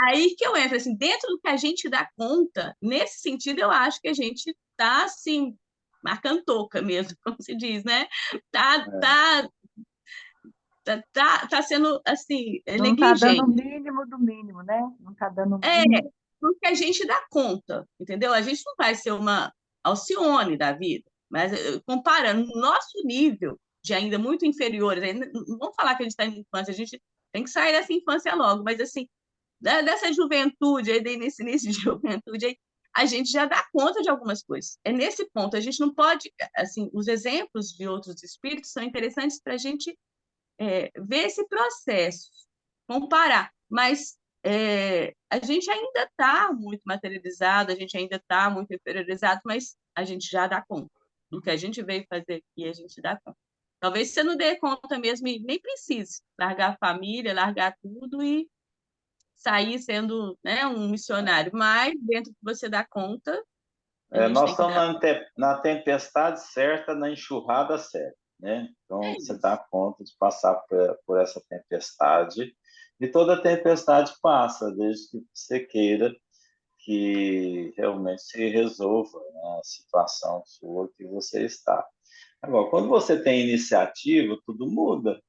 aí que eu entro, assim, dentro do que a gente dá conta, nesse sentido, eu acho que a gente está, assim, marcando toca mesmo, como se diz, né? Tá, É. tá, tá sendo, assim, Não está dando o negligente. mínimo do mínimo, né? Não está dando o É, mínimo. porque a gente dá conta, entendeu? A gente não vai ser uma Alcione da vida, mas comparando o nosso nível de ainda muito inferiores, ainda, não vamos falar que a gente está em infância, a gente tem que sair dessa infância logo, mas assim, dessa juventude, aí, nesse início de juventude, aí, a gente já dá conta de algumas coisas. É nesse ponto, a gente não pode, assim, os exemplos de outros espíritos são interessantes para a gente ver esse processo, comparar, mas a gente ainda está muito materializado, a gente ainda está muito inferiorizado, mas a gente já dá conta do que a gente veio fazer aqui, a gente dá conta. Talvez você não dê conta mesmo e nem precise largar a família, largar tudo e sair sendo, né, um missionário, mas dentro que você dá conta, a gente Nós tem que estamos dar. na tempestade certa, na enxurrada certa, né? Então, É você dá isso. conta de passar por essa tempestade, e toda tempestade passa, desde que você queira que realmente se resolva, né, a situação sua que você está. Agora, quando você tem iniciativa, tudo muda,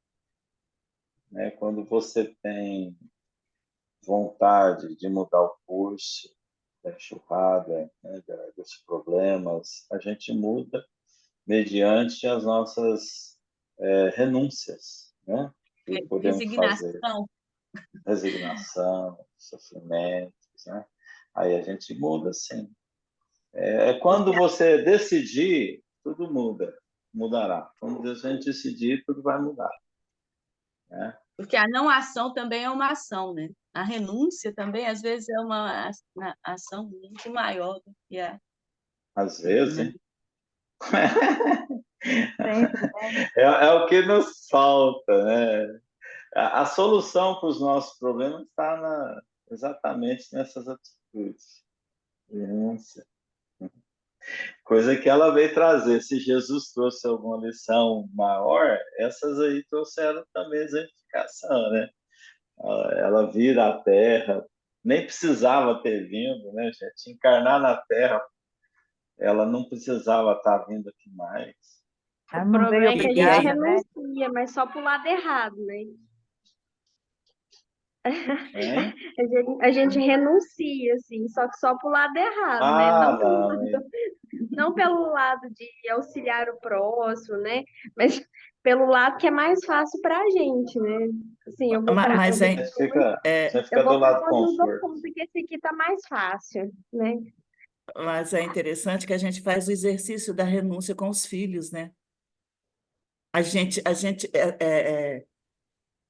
né? Quando você tem vontade de mudar o curso da enxurrada, né, dos problemas, a gente muda mediante as nossas renúncias, né, que podemos fazer, Resignação. resignação, sofrimentos, né? Aí a gente muda, sim. Quando você decidir, tudo mudará. Quando a gente decidir, tudo vai mudar, né? Porque a não ação também é uma ação, né? A renúncia também, às vezes, é uma ação muito maior do que a. Às vezes, Né? hein? Sempre, né? É o que nos falta, né? A solução para os nossos problemas está exatamente nessas atitudes. Renúncia. Coisa que ela veio trazer. Se Jesus trouxe alguma lição maior, essas aí trouxeram também exemplificação, né? Ela vira a terra, nem precisava ter vindo, né, gente? Encarnar na terra ela não precisava estar vindo aqui mais. Ela O não veio problema é que a gente obrigada, né? renuncia, mas só pro lado errado, né? Hein? A gente renuncia, assim, só que só pro lado errado, né? Ah, não. Não pelo lado de auxiliar o próximo, né? Mas pelo lado que é mais fácil para a gente, né? Assim, Mas Você fica, você eu fica do vou por lado do conta do conforto. conta que esse aqui tá mais fácil, né? mas é interessante que a gente faz o exercício da renúncia com os filhos, né?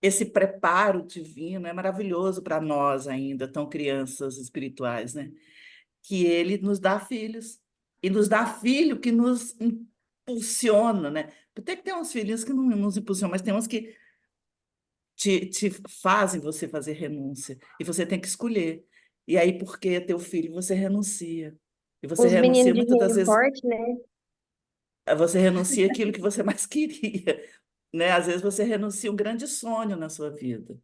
Esse preparo divino é maravilhoso para nós ainda, tão crianças espirituais, né? Que ele nos dá filhos. E nos dá filho que nos impulsiona, né? Tem que ter uns filhinhos que não nos impulsionam, mas tem uns que te fazem você fazer renúncia. E você tem que escolher. E aí, porque é teu filho, você renuncia. E você Os meninos renuncia de muitas das gênio vezes, forte, né? você renuncia aquilo que você mais queria, né? Às vezes você renuncia um grande sonho na sua vida,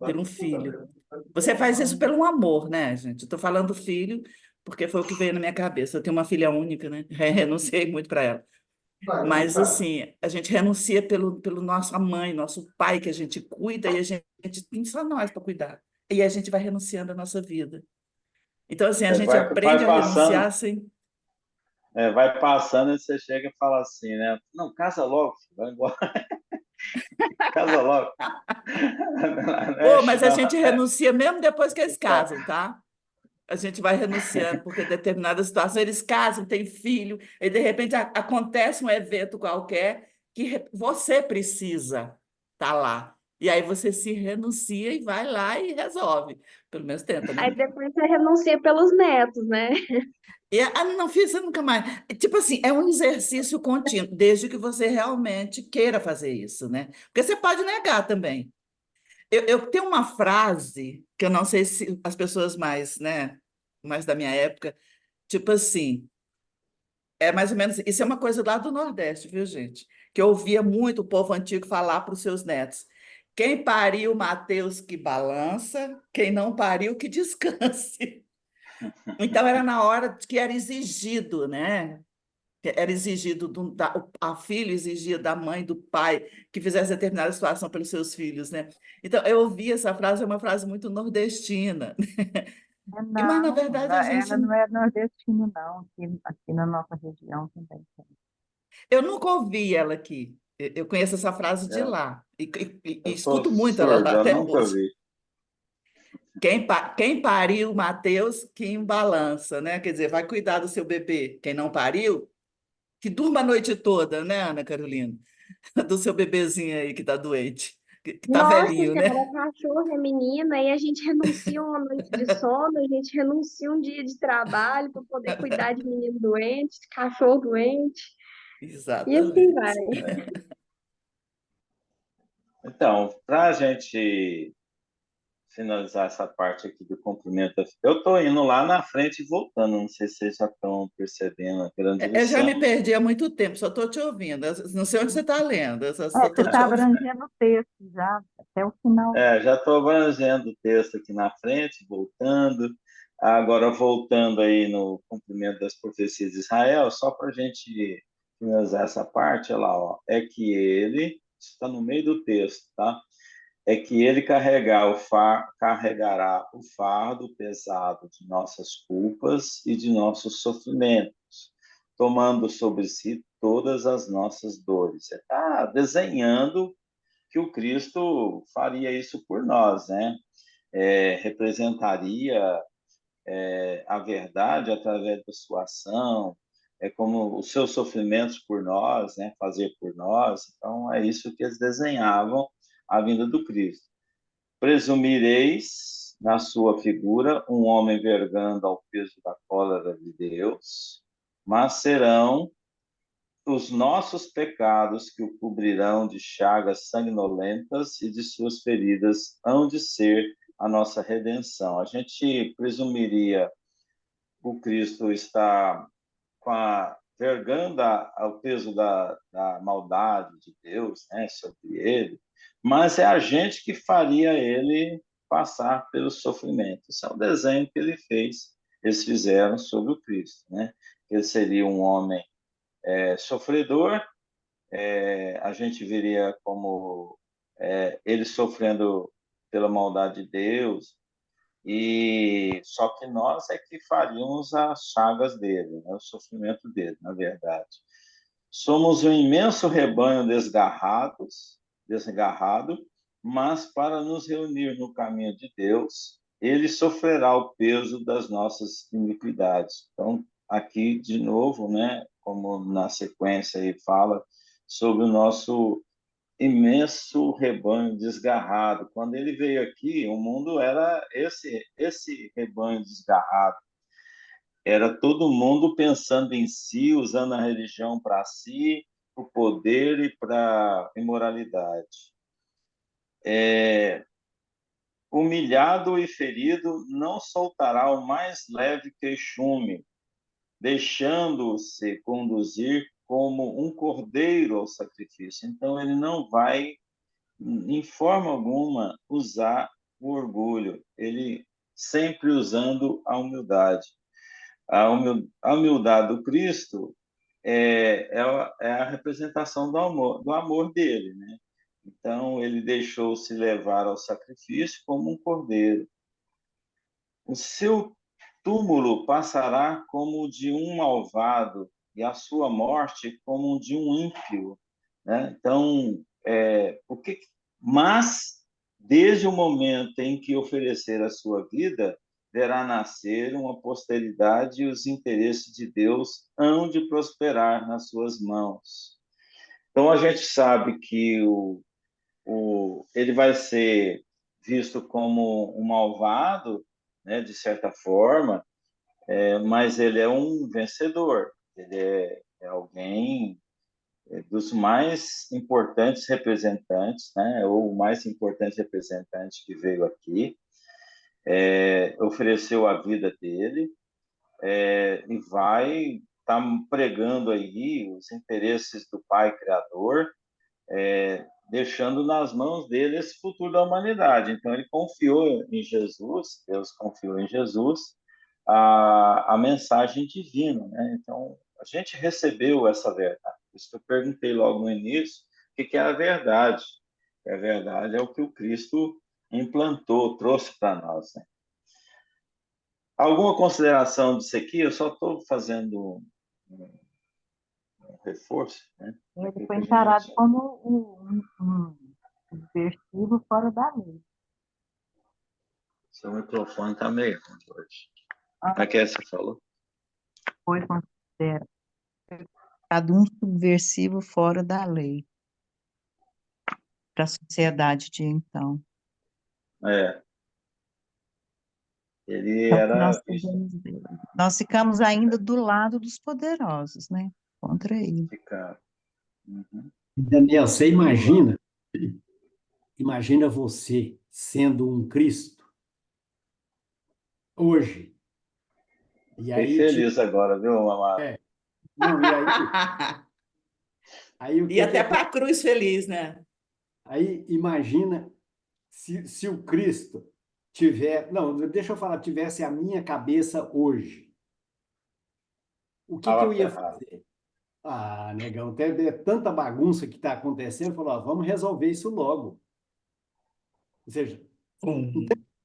ter um filho. Você faz isso pelo amor, né, gente? Estou falando filho porque foi o que veio na minha cabeça. Eu tenho uma filha única, né? Renunciei muito para ela. Mas, assim, a gente renuncia pelo nossa mãe, nosso pai, que a gente cuida e a gente tem só nós para cuidar. E a gente vai renunciando a nossa vida. Então, assim, a gente aprende Vai a renunciar passando, sem. vai passando e você chega e fala assim, né? Não, casa logo, filho, vai embora, casa logo. Né, Oh, mas a Chão? gente renuncia mesmo depois que eles casam, tá? A gente vai renunciando, porque em determinadas situações eles casam, têm filho, e de repente acontece um evento qualquer que você precisa estar lá. E aí você se renuncia e vai lá e resolve. Pelo menos tenta, né? Aí depois você renuncia pelos netos, né? E não fiz isso nunca mais. Tipo assim, é um exercício contínuo, desde que você realmente queira fazer isso, né? Porque você pode negar também. Eu tenho uma frase que eu não sei se as pessoas mais, né, mais da minha época, tipo assim, é mais ou menos, isso é uma coisa lá do Nordeste, viu, gente? Que eu ouvia muito o povo antigo falar para os seus netos. Quem pariu, Mateus, que balança, quem não pariu, que descanse. Então, era na hora que era exigido, né? Que era exigido, a filha exigia da mãe, do pai, que fizesse determinada situação pelos seus filhos, né? Então, eu ouvi essa frase, é uma frase muito nordestina. Mas, na Não, verdade, a gente. ela não é nordestina, não. Aqui na nossa região também tem. Eu nunca ouvi ela aqui. Eu conheço essa frase de É, lá. E eu sou escuto muito ela lá surdo, eu até nunca hoje. vi. Quem pariu, Mateus, que embalança, né? Quer dizer, vai cuidar do seu bebê. Quem não pariu, que durma a noite toda, né, Ana Carolina? Do seu bebezinho aí que está doente, que tá Nossa velhinho, Senhora, né? é cachorro, é menina, e a gente renuncia uma noite de sono, a gente renuncia um dia de trabalho para poder cuidar de menino doente, de cachorro doente, e assim vai. Exatamente. Então, para a gente finalizar essa parte aqui do cumprimento, eu estou indo lá na frente e voltando, não sei se vocês já estão percebendo a grande Eu já lição. me perdi há muito tempo, só estou te ouvindo. Eu não sei onde você está lendo, eu só Você estou te está ouvindo. abrangendo o texto já, até o final. Já estou abrangendo o texto aqui na frente, voltando. Agora, voltando aí no cumprimento das profecias de Israel, só para a gente finalizar essa parte, olha lá, ó, é que ele, está no meio do texto, tá? É que ele carregará o fardo pesado de nossas culpas e de nossos sofrimentos, tomando sobre si todas as nossas dores. Você está desenhando que o Cristo faria isso por nós, né? Representaria a verdade através da sua ação, é como os seus sofrimentos por nós, né? Fazer por nós. Então, é isso que eles desenhavam a vinda do Cristo. Presumireis na sua figura um homem vergando ao peso da cólera de Deus, mas serão os nossos pecados que o cobrirão de chagas sanguinolentas e de suas feridas hão de ser a nossa redenção. A gente presumiria o Cristo estar vergando o peso da maldade de Deus, né, sobre ele, mas é a gente que faria ele passar pelo sofrimento. Isso é o desenho que ele fez, eles fizeram sobre o Cristo, né? Ele seria um homem sofredor. A gente veria como ele sofrendo pela maldade de Deus, e só que nós é que faríamos as chagas dele, né? O sofrimento dele, na verdade. Somos um imenso rebanho desgarrado, mas para nos reunir no caminho de Deus, ele sofrerá o peso das nossas iniquidades. Então, aqui de novo, né, como na sequência aí fala sobre o nosso imenso rebanho desgarrado. Quando ele veio aqui, o mundo era esse rebanho desgarrado. Era todo mundo pensando em si, usando a religião para si, para o poder e para a imoralidade. Humilhado e ferido, não soltará o mais leve queixume, deixando-se conduzir como um cordeiro ao sacrifício. Então, ele não vai, em forma alguma, usar o orgulho, ele sempre usando a humildade. A humildade do Cristo é a representação do amor dele, né? Então, ele deixou-se levar ao sacrifício como um cordeiro. O seu túmulo passará como o de um malvado e a sua morte como o de um ímpio, né? Então, mas desde o momento em que oferecer a sua vida, verá nascer uma posteridade e os interesses de Deus hão de prosperar nas suas mãos. Então, a gente sabe que ele vai ser visto como um malvado, né, de certa forma, mas ele é um vencedor. Ele é alguém dos mais importantes representantes, né, ou o mais importante representante que veio aqui, ofereceu a vida dele, e vai estar pregando aí os interesses do Pai Criador, deixando nas mãos dele esse futuro da humanidade. Então, ele confiou em Jesus, Deus confiou em Jesus, a mensagem divina, né? Então, a gente recebeu essa verdade. Por isso que eu perguntei logo no início o que é a verdade. A verdade é o que o Cristo implantou, trouxe para nós, né? Alguma consideração disso aqui? Eu só estou fazendo um reforço, né? Ele foi encarado como um subversivo fora da lei. Seu microfone está meio ruim hoje. Como é que você falou? Foi considerado um subversivo fora da lei para a sociedade de então. Ele É o que era nós sabemos dele. Nós ficamos ainda do lado dos poderosos, né? Contra ele. ficar. Uhum. Daniel, você imagina você sendo um Cristo hoje. E Fiquei aí, feliz agora, viu, Amaro? não, e aí o E que até para a cruz feliz, né? Aí imagina se o Cristo deixa eu falar, tivesse a minha cabeça hoje. O que eu Estava ia ferrado. fazer? Ah, negão, tem tanta bagunça que está acontecendo, falou, vamos resolver isso logo. Ou seja,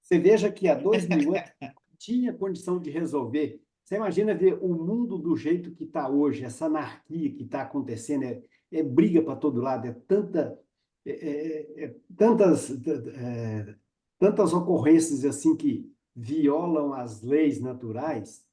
você veja que há 2000 anos tinha condição de resolver. Você imagina ver o mundo do jeito que está hoje, essa anarquia que está acontecendo, briga para todo lado, tantas ocorrências assim que violam as leis naturais.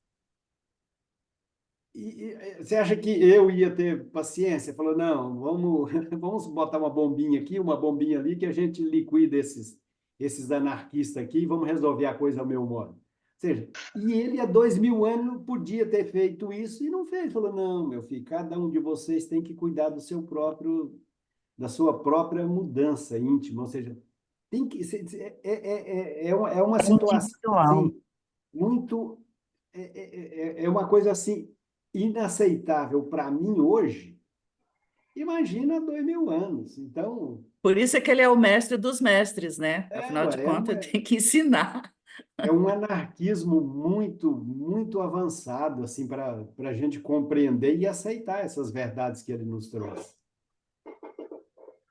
E você acha que eu ia ter paciência? Falou, não, vamos botar uma bombinha aqui, uma bombinha ali, que a gente liquida esses anarquistas aqui e vamos resolver a coisa ao meu modo. Ou seja, e ele há 2000 anos podia ter feito isso e não fez. Falou, não, meu filho, cada um de vocês tem que cuidar da sua própria mudança íntima. Ou seja, tem que é uma situação Individual. assim, muito é uma coisa assim inaceitável para mim hoje. Imagina 2000 anos. Então, Por isso é que ele é o mestre dos mestres, né? Afinal de é contas, uma, ele tem que ensinar É um anarquismo muito avançado assim para a gente compreender e aceitar essas verdades que ele nos trouxe.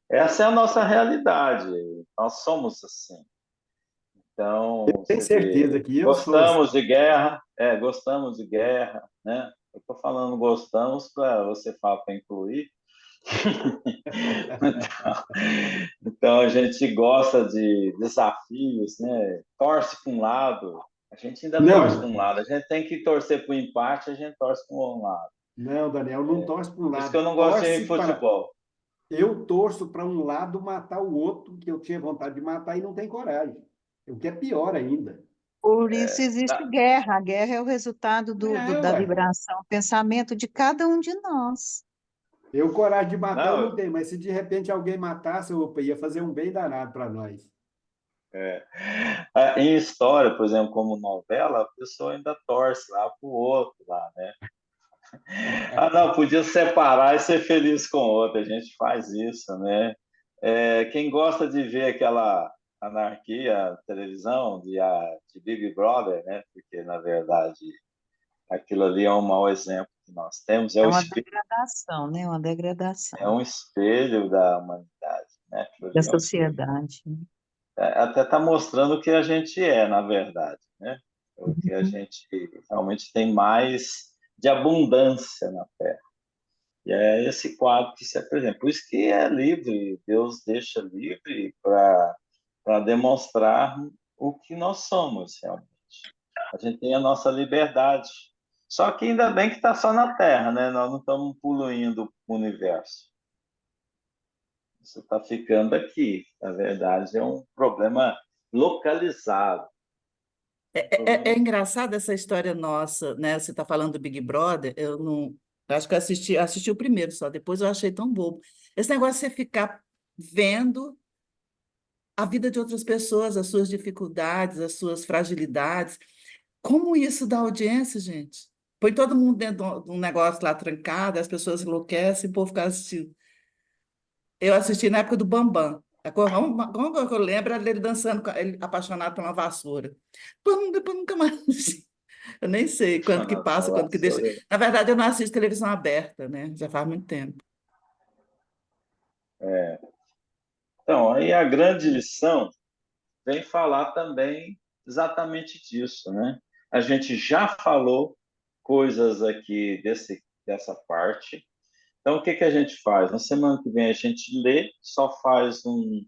Essa é a nossa realidade. Nós somos assim. Então, Tenho você certeza vê, que eu sou assim. gostamos de guerra, né? Eu estou falando gostamos para você falar para incluir. Então, a gente gosta de desafios, né? Torce para um lado, a gente ainda torce para Não, um lado, a gente tem que torcer para o empate, a gente torce para um lado. não, Daniel, não torce para um Por isso que lado, eu não gosto de torce para. futebol. Eu torço para um lado matar o outro que eu tinha vontade de matar e não tem coragem. O que é pior ainda. Por isso existe Tá? guerra. A guerra é o resultado É, da ué. vibração, pensamento de cada um de nós. Eu coragem de matar eu não Não, tenho, mas se de repente alguém matasse, opa, ia fazer um bem danado para nós. em história, por exemplo, como novela, a pessoa ainda torce lá para o outro, lá, né? Ah, não, podia separar e ser feliz com o outro, a gente faz isso, né? Quem gosta de ver aquela anarquia, na televisão, de Big Brother, né? Porque, na verdade, aquilo ali é um mau exemplo que nós temos, É uma degradação, né? Uma é degradação um espelho da humanidade, né? Aquilo da ali é um espelho. sociedade. Até está mostrando o que a gente é, na verdade, né? O que a gente realmente tem mais de abundância na Terra. E é esse quadro que se apresenta. Por isso que é livre, Deus deixa livre para demonstrar o que nós somos realmente. A gente tem a nossa liberdade. Só que ainda bem que está só na Terra, né? Nós não estamos poluindo o universo. Isso está ficando aqui. Na verdade, é um problema localizado. É engraçado essa história nossa, né? Você está falando do Big Brother, eu não. Acho que eu assisti o primeiro só, depois eu achei tão bobo. Esse negócio de você ficar vendo a vida de outras pessoas, as suas dificuldades, as suas fragilidades. Como isso dá audiência, gente? Põe todo mundo dentro de um negócio lá trancado, as pessoas enlouquecem, o povo fica assistindo. Eu assisti na época do Bambam. Como que eu lembro era dele dançando, ele apaixonado por uma vassoura. Depois nunca mais. Eu nem sei quando que passa, quando que deixa. Na verdade, eu não assisto televisão aberta, né? Já faz muito tempo. Então, aí a grande lição vem falar também exatamente disso, né? A gente já falou coisas aqui dessa parte. Então, o que a gente faz? Na semana que vem a gente lê, só faz um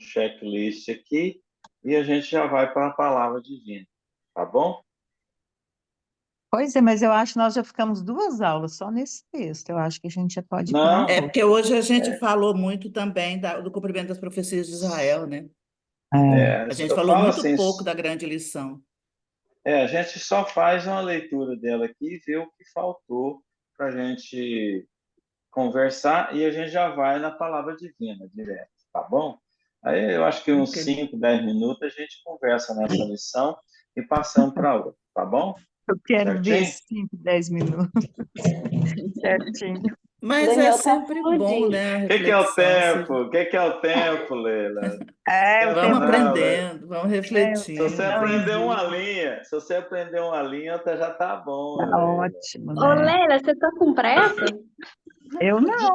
checklist aqui e a gente já vai para a palavra divina, tá bom? Pois é, mas eu acho que nós já ficamos 2 aulas só nesse texto. Eu acho que a gente já pode ir para Não, É porque hoje a gente falou muito também do cumprimento das profecias de Israel, né? A gente eu falou falo muito assim, pouco da grande lição. a gente só faz uma leitura dela aqui e vê o que faltou para a gente conversar e a gente já vai na palavra divina direto, tá bom? Aí eu acho que uns Ok. 5, 10 minutos a gente conversa nessa lição e passamos para outra, tá bom? Eu quero ver Certinho? 5, 10 minutos. Certinho. Mas é Daniel tá sempre bom, explodindo. né, a O que é o reflexão. tempo? O que é o tempo, Leila? O Vamos tempo Não, aprendendo, vamos se você refletindo. não aprender uma existe. linha, já tá bom, Tá Leila. ótimo, Ô, né? Leila, você tá com pressa? Eu não.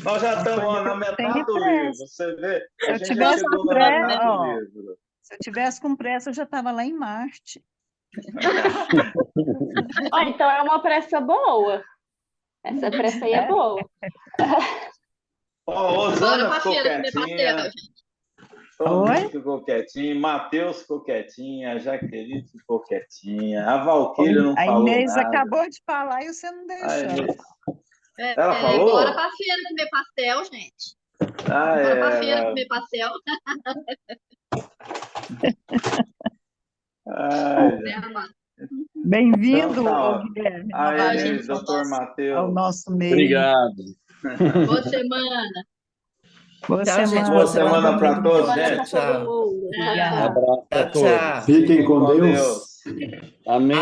Nós já Uma estamos coisa que na eu não tenho metade é do livro. pressa. Você vê, Se a eu gente já tivesse chegou com na pressa, metade do ó, livro. se eu tivesse com pressa, eu já estava lá em Marte. Ó, então é uma pressa boa. Essa pressa aí é boa. Ó, Bora Osana pra ficou feira comer pastel, quietinha, gente. todo Oi? mundo ficou quietinho, Matheus ficou quietinha, a Jaqueline ficou quietinha, a Valquíria não A falou Inês nada. acabou de falar e você não A deixou. Inês, ela falou? Bora pra feira comer pastel, gente. Bora pra feira comer pastel. Ai, Né, amado? Bem-vindo, então tá, ó. Guilherme, Aí, novamente doutor ao Matheus. nosso meio. Obrigado. Boa semana. Boa Tchau, gente. semana. Boa Boa semana semana para para todo todos, mundo. Semana gente. pra todo Tchau. mundo. Tchau, Obrigada. tchau. Abraço a Tchau, todos. tchau. Fiquem com com Deus. Deus. Amém.